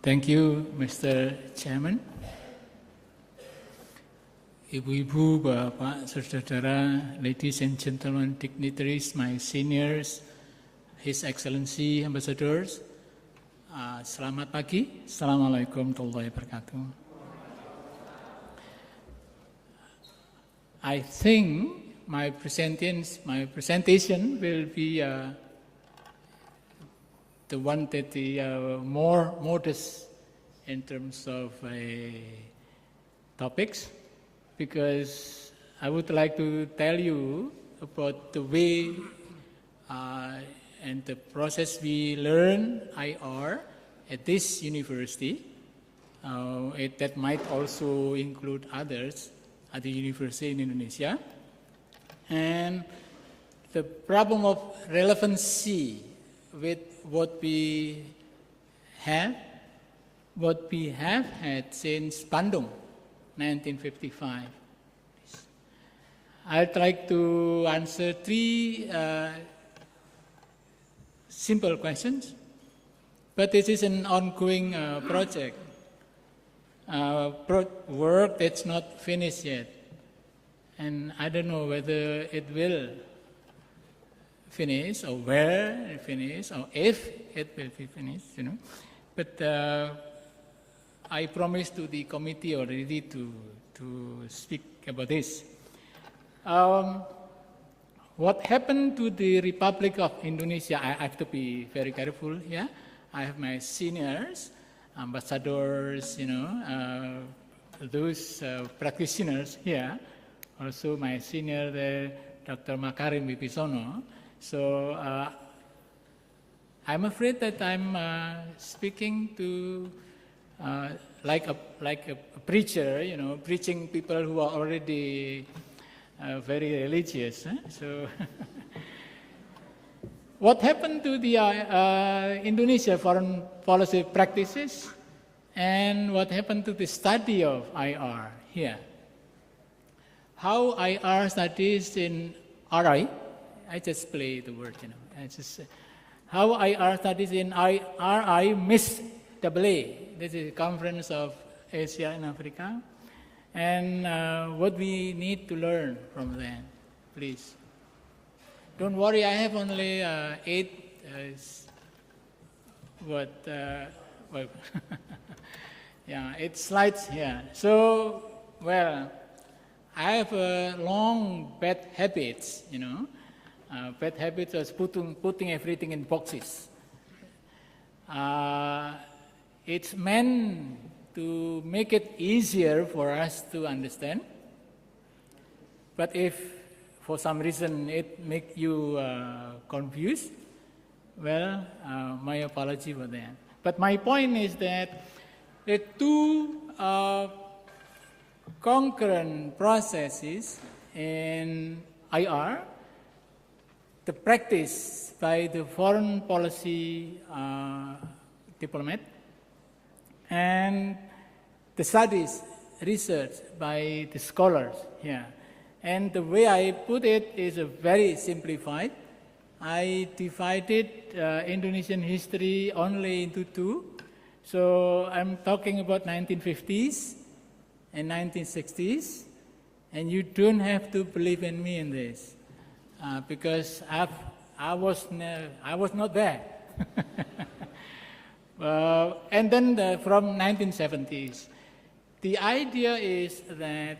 Thank you, Mr. Chairman. Ibu-ibu, bapak, saudara, ladies and gentlemen, dignitaries, my seniors, His Excellency, ambassadors, selamat pagi. Assalamualaikum warahmatullahi wabarakatuh. I think my presentation will be the one that is more modest in terms of topics, because I would like to tell you about the way and the process we learn IR at this university. That might also include others at the university in Indonesia. And the problem of relevancy with what we have had since Bandung, 1955. I'd like to answer three simple questions, but this is an ongoing project, work that's not finished yet, and I don't know whether it will finish, or where it finish, or if it will be finished, But I promised to the committee already to speak about this. What happened to the Republic of Indonesia? I have to be very careful here. I have my seniors, ambassadors, those practitioners here. Also my senior, Dr. Makarim Wibisono. So I'm afraid that I'm speaking to like a preacher, preaching people who are already very religious. So what happened to the Indonesia foreign policy practices, and what happened to the study of IR here? How IR studies in RI, I just play the word, how IR studies in RI missed AA, this is Conference of Asia and Africa, and what we need to learn from them, please. Don't worry, I have only 8 8 slides here. So, well, I have long bad habits, bad habits is putting everything in boxes. It's meant to make it easier for us to understand. But if for some reason it makes you confused, well, my apology for that. But my point is that the two concurrent processes in IR, the practice by the foreign policy diplomat, and the studies, research by the scholars here. And the way I put it is very simplified. I divided Indonesian history only into two. So I'm talking about 1950s and 1960s, and you don't have to believe in me in this, because I was not there. And then from 1970s, the idea is that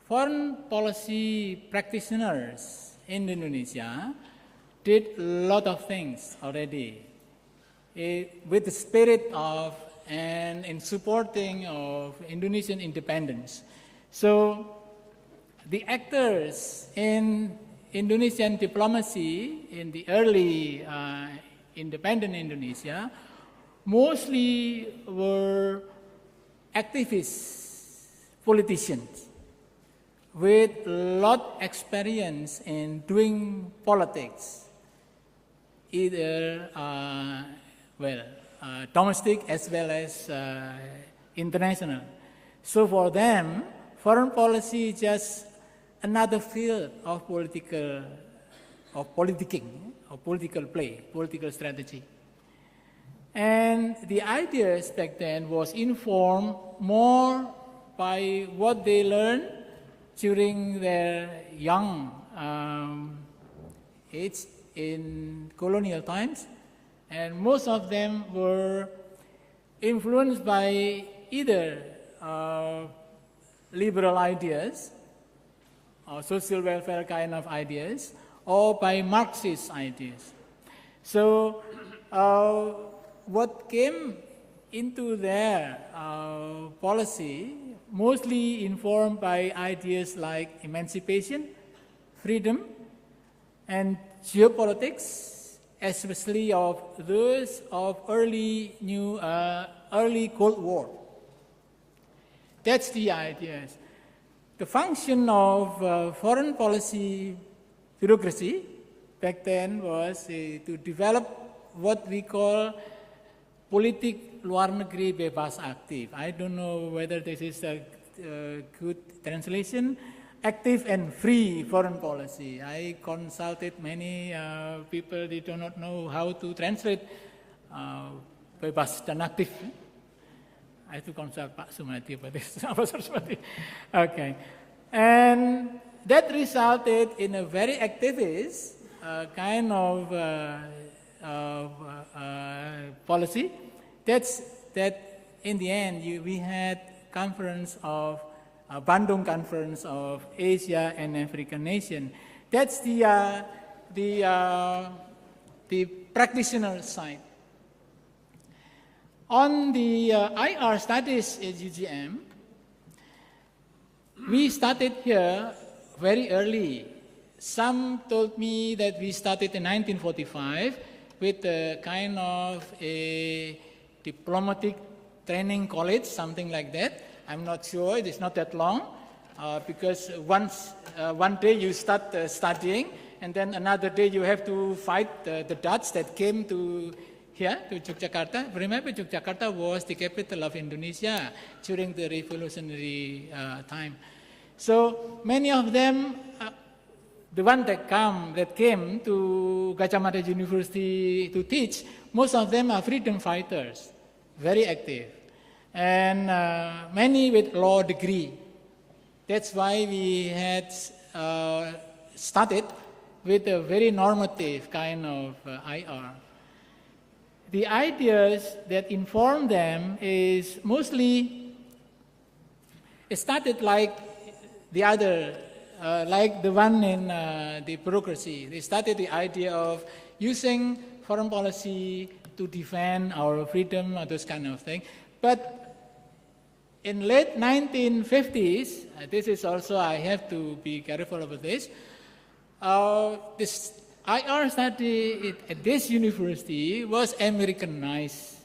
foreign policy practitioners in Indonesia did a lot of things already with the spirit of and in supporting of Indonesian independence. So the actors in Indonesian diplomacy in the early independent Indonesia mostly were activists, politicians, with a lot of experience in doing politics, either domestic as well as international. So for them, foreign policy is just another field of politicking, of political play, political strategy. And the ideas back then was informed more by what they learned during their young age in colonial times. And most of them were influenced by either liberal ideas, or social welfare kind of ideas, or by Marxist ideas. So what came into their policy, mostly informed by ideas like emancipation, freedom, and geopolitics, especially of those of early Cold War. That's the ideas. The function of foreign policy bureaucracy back then was to develop what we call politik luar negeri bebas aktif. I don't know whether this is a good translation. Active and free foreign policy. I consulted many people, they do not know how to translate bebas dan aktif. I have to consult Pak Sumati about this. Okay. And that resulted in a very activist kind of policy. That in the end, we had conference of Bandung Conference of Asia and African Nation. That's the practitioner side. On the IR studies at UGM, we started here very early. Some told me that we started in 1945 with a kind of a diplomatic training college, something like that. I'm not sure, it is not that long, because one day you start studying, and then another day you have to fight the Dutch that came to here, to Yogyakarta. Remember, Yogyakarta was the capital of Indonesia during the revolutionary time. So many of them, the one that came to Gadjah Mada University to teach, most of them are freedom fighters, very active. And many with law degree. That's why we had started with a very normative kind of IR. The ideas that inform them is mostly, it started like the other, like the one in the bureaucracy. They started the idea of using foreign policy to defend our freedom or those kind of things. But in late 1950s, this is also, I have to be careful about this, this IR study at this university was Americanized.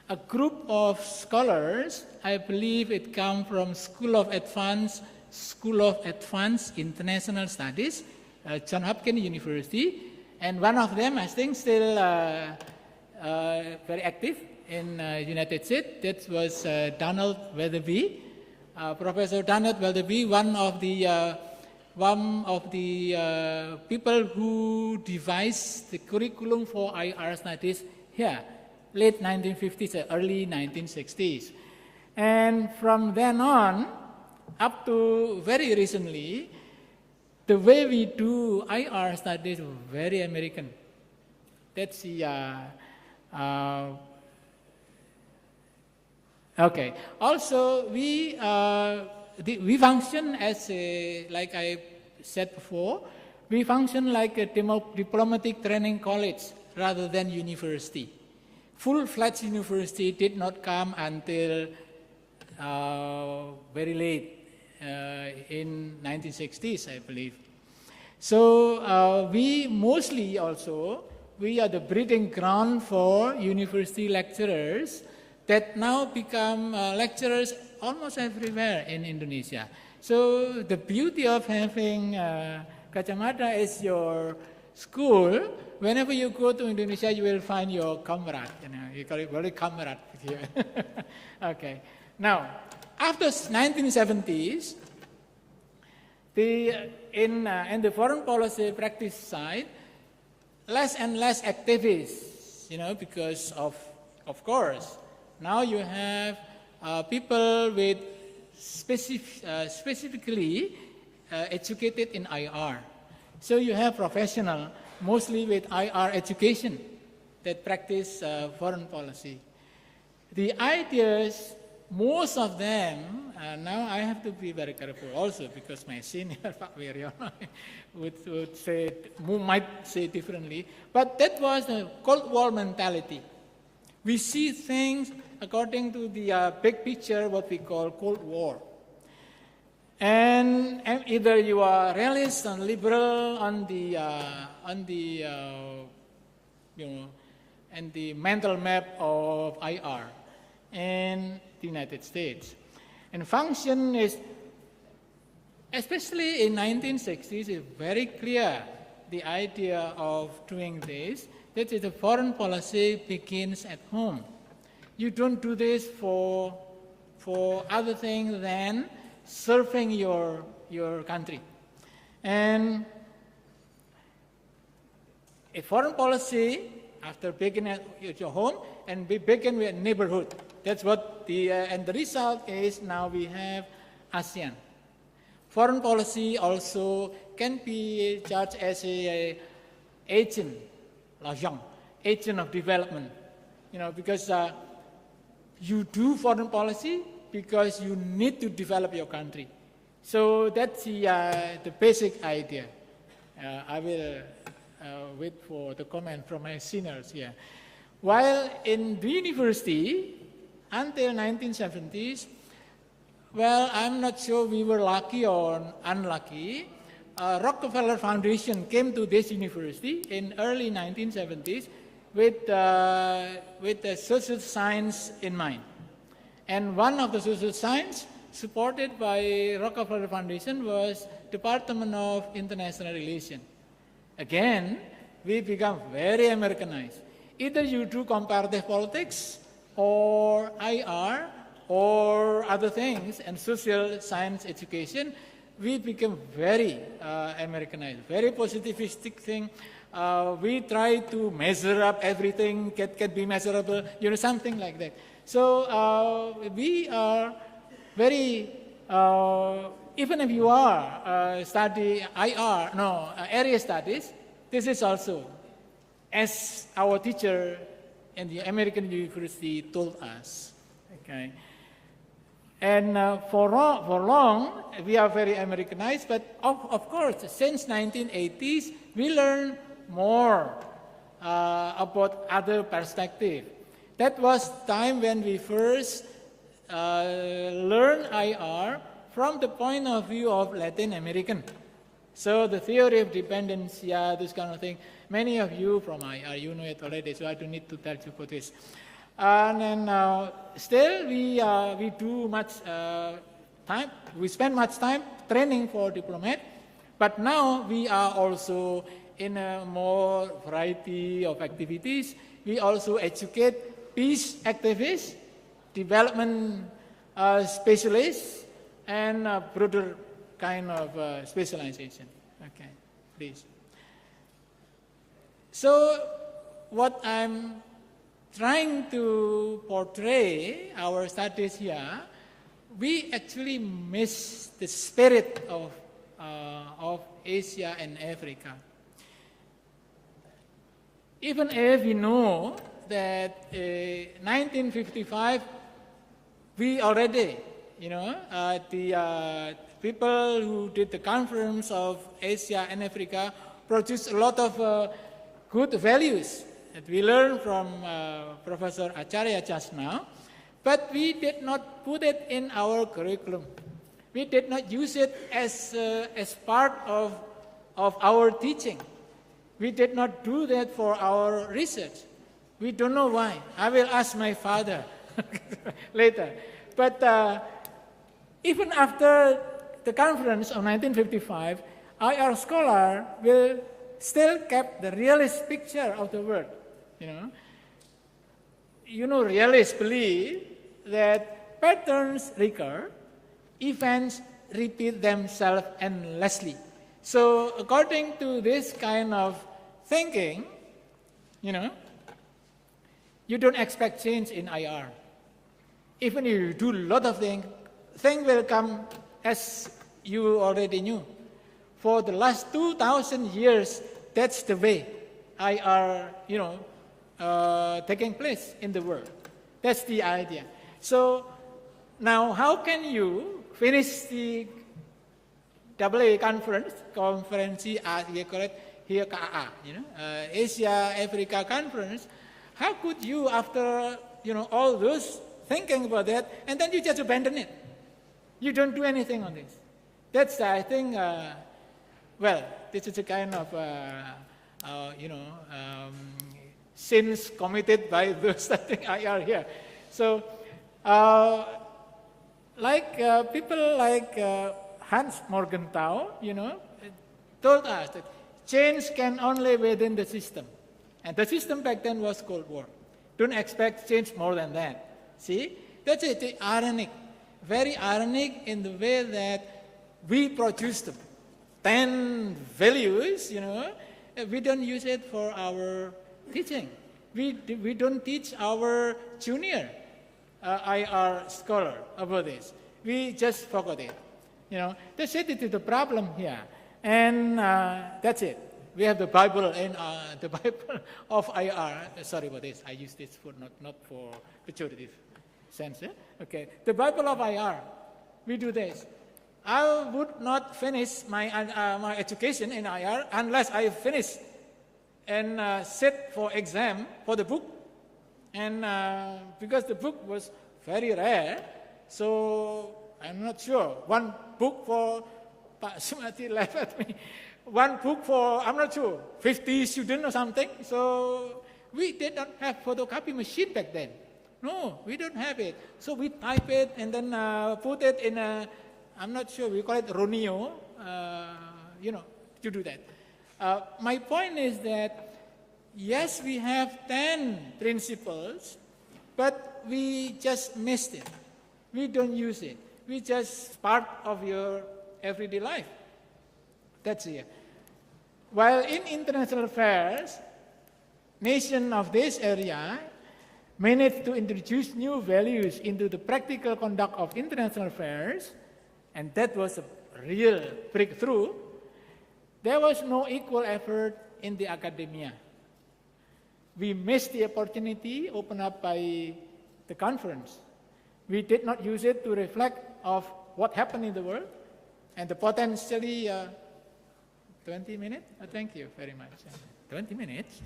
A group of scholars, I believe it comes from School of Advanced International Studies, Johns Hopkins University, and one of them, I think, still very active in United States. That was Donald Weatherby, Professor Donald Weatherby, one of the people who devised the curriculum for IR studies here, late 1950s, early 1960s. And from then on, up to very recently, the way we do IR studies is very American. That's the okay. Also, we function as a, like I said before, we function like a diplomatic training college rather than university. Full-fledged university did not come until very late in 1960s, I believe. So we mostly also, we are the breeding ground for university lecturers that now become lecturers almost everywhere in Indonesia. So the beauty of having Gadjah Mada as your school, whenever you go to Indonesia, you will find your comrade. You call it very comrade here. Okay. Now, after 1970s, in the foreign policy practice side, less and less activists, because of of course, now you have people with specifically educated in IR. So you have professional, mostly with IR education, that practice foreign policy. The ideas, most of them, now I have to be very careful also because my senior, Pak Wiryono, might say differently, but that was the Cold War mentality. We see things according to the big picture, what we call Cold War. And either you are realist and liberal on the mental map of IR in the United States. And function is, especially in 1960s, is very clear, the idea of doing this, that is the foreign policy begins at home. You don't do this for other things than serving your country. And a foreign policy, after beginning at your home, and we begin with neighborhood. That's what and the result is now we have ASEAN. Foreign policy also can be judged as a agent, agent of development. Because you do foreign policy because you need to develop your country. So that's the basic idea. I will wait for the comment from my seniors here. While in the university, until 1970s, well, I'm not sure we were lucky or unlucky. Rockefeller Foundation came to this university in early 1970s with the social science in mind. And one of the social science supported by Rockefeller Foundation was Department of International Relations. Again, we become very Americanized. Either you do comparative politics or IR or other things and social science education, we become very Americanized, very positivistic thing. We try to measure up everything, can be measurable, something like that. So we are very, even if you are study area studies, this is also, as our teacher in the American university told us. Okay. And for long, we are very Americanized, but of course, since 1980s, we learn more about other perspective. That was time when we first learned IR from the point of view of Latin American. So the theory of dependencia, this kind of thing, many of you from IR, you know it already, so I don't need to tell you for this. And then still we do much time, we spend much time training for diplomat, but now we are also in a more variety of activities. We also educate peace activists, development specialists, and broader kind of specialization. Okay, please. So what I'm trying to portray our studies here, we actually miss the spirit of Asia and Africa. Even if we know that 1955, we already, the people who did the Conference of Asia and Africa produced a lot of good values that we learned from Professor Acharya just now, but we did not put it in our curriculum. We did not use it as part of our teaching. We did not do that for our research. We don't know why. I will ask my father later. But even after the conference of 1955, our scholar will still keep the realist picture of the world. Realists believe that patterns recur, events repeat themselves endlessly. So according to this kind of thinking, you don't expect change in IR. Even if you do a lot of things will come as you already knew. For the last 2,000 years, that's the way IR, taking place in the world. That's the idea. So now, how can you finish the AA conference, Konferensi Asia-Afrika, Asia-Afrika conference? How could you, after all those thinking about that, and then you just abandon it? You don't do anything on this. That's, I think, this is a kind of, sins committed by those studying IR here. So, people like Hans Morgenthau, told us that change can only within the system. And the system back then was Cold War. Don't expect change more than that. See? That's it, the ironic. Very ironic in the way that we produce them. 10 values, we don't use it for our teaching. We don't teach our junior IR scholar about this. We just forgot it. That's it, it is the problem here. And that's it. We have the Bible and the Bible of IR. Sorry about this. I use this for not for pejorative sense. Okay. The Bible of IR. We do this. I would not finish my education in IR unless I finish and sit for exam for the book. And because the book was very rare, so I'm not sure. One book for Pak Sumati left at me. One book for, I'm not sure, 50 students or something. So we did not have photocopy machine back then. No, we don't have it. So we type it and then put it in a, I'm not sure, we call it Ronio, to do that. My point is that, yes, we have 10 principles, but we just missed it. We don't use it. We just part of your everyday life. That's it. While in international affairs, nations of this area managed to introduce new values into the practical conduct of international affairs, and that was a real breakthrough, there was no equal effort in the academia. We missed the opportunity opened up by the conference. We did not use it to reflect of what happened in the world, and the potentially 20 minutes? Thank you very much. 20 minutes?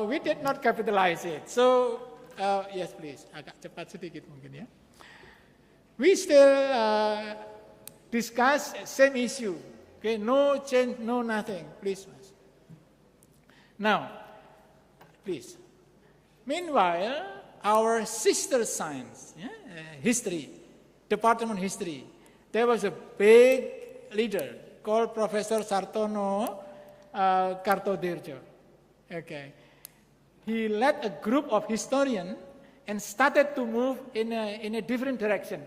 We did not capitalize it. So, yes please, agak cepat sedikit mungkin ya. We still discuss same issue. Okay, no change, no nothing. Please. Now, please. Meanwhile, our sister science, history, Departemen history, there was a big leader called Profesor Sartono Kartodirjo. Okay, he led a group of historians and started to move in a different direction.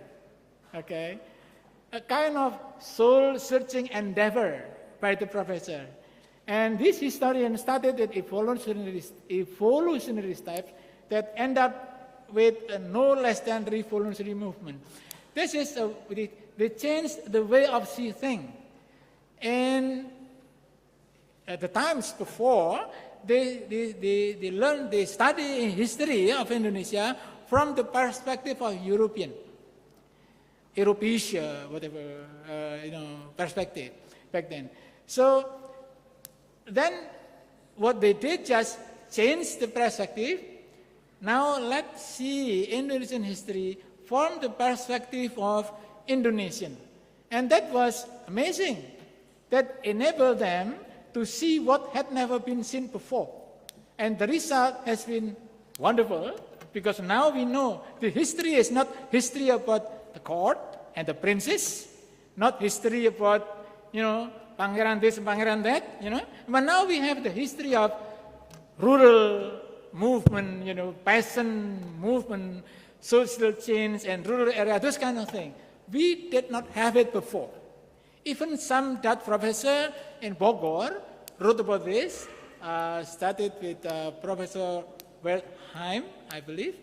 Okay, a kind of soul-searching endeavor by the professor. And this historian started an evolutionary steps that end up with a no less than revolutionary movement. This is they changed the way of seeing things. And at the times before, they learned, they study history of Indonesia from the perspective of European, whatever, perspective back then. So then what they did just change the perspective. Now let's see Indonesian history from the perspective of Indonesian. And that was amazing. That enabled them to see what had never been seen before. And the result has been wonderful, because now we know the history is not history about the court and the princess, not history about, pangeran this and pangeran that, But now we have the history of rural movement, peasant movement, social change and rural area, those kind of things. We did not have it before. Even some Dutch professor in Bogor wrote about this, started with Professor Wertheim, I believe.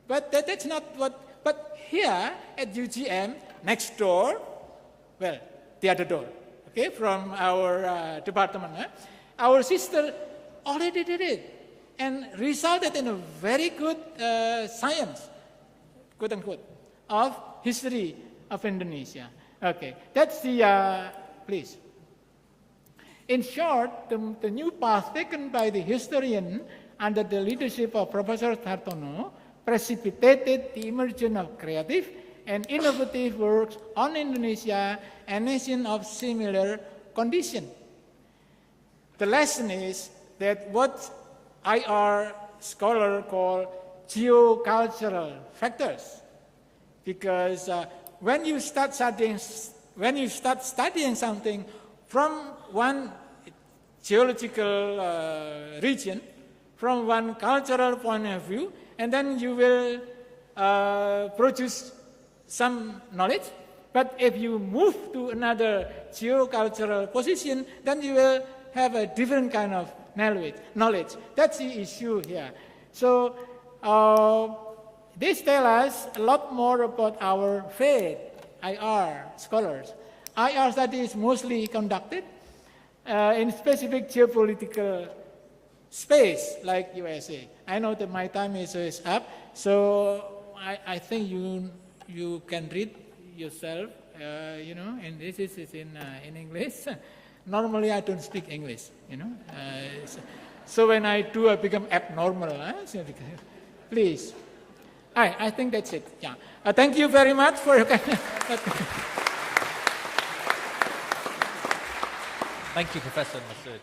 But that's not what, but here at UGM, next door, well, the other door, okay, from our department, our sister already did it and resulted in a very good science, quote unquote, of history of Indonesia. Okay, that's the, please. In short, the new path taken by the historian under the leadership of Professor Hartono precipitated the emergence of creative and innovative works on Indonesia, a nation of similar condition. The lesson is that what IR scholars call geocultural factors, because when you start studying something from one geological region, from one cultural point of view, and then you will produce some knowledge. But if you move to another geocultural position, then you will have a different kind of knowledge. That's the issue here. So this tells us a lot more about our faith, IR scholars. IR study is mostly conducted in specific geopolitical space like USA. I know that my time is up, so I think you can read yourself, and this is in English. Normally I don't speak English, so when I do, I become abnormal. Please. I think that's it. Yeah. Thank you very much for your Thank you, Professor Masoed.